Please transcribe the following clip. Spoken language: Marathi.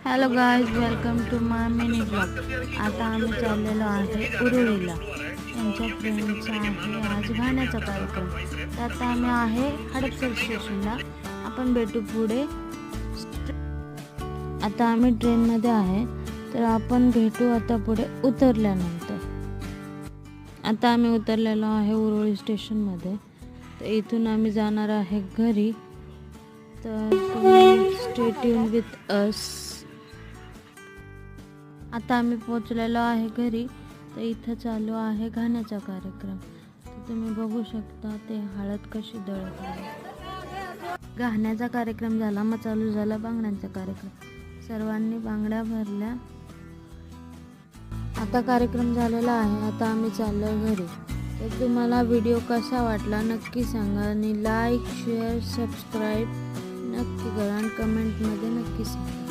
Hello guys, welcome to my mini blog. आता आम्ही चाललेलो आहे उरुळीला. त्यांच्या फ्रेंडचा आहे आज गाण्याचा कार्यक्रम. तर आता आम्ही आहे हडपसर स्टेशनला. आपण भेटू पुढे. आता आम्ही ट्रेनमध्ये आहे, तर आपण भेटू आता पुढे उतरल्यानंतर. आता आम्ही उतरलेलो आहे उरुळी स्टेशनमध्ये. तर इथून आम्ही जाणार आहे घरी. तर तुम्ही स्टे ट्यून विथ अस. आता आम्ही पोचलेलो आहे घरी. तर इथं चालू आहे गाण्याचा कार्यक्रम. तर तुम्ही बघू शकता ते हळद कशी दळत आहे. गाण्याचा कार्यक्रम झाला, मग चालू झाला बांगड्यांचा कार्यक्रम. सर्वांनी बांगड्या भरल्या. आता कार्यक्रम झालेला आहे. आता आम्ही चाललो घरी. तर तुम्हाला व्हिडिओ कसा वाटला नक्की सांगा आणि लाईक शेअर सबस्क्राईब नक्की करा आणि कमेंटमध्ये नक्की सांगा.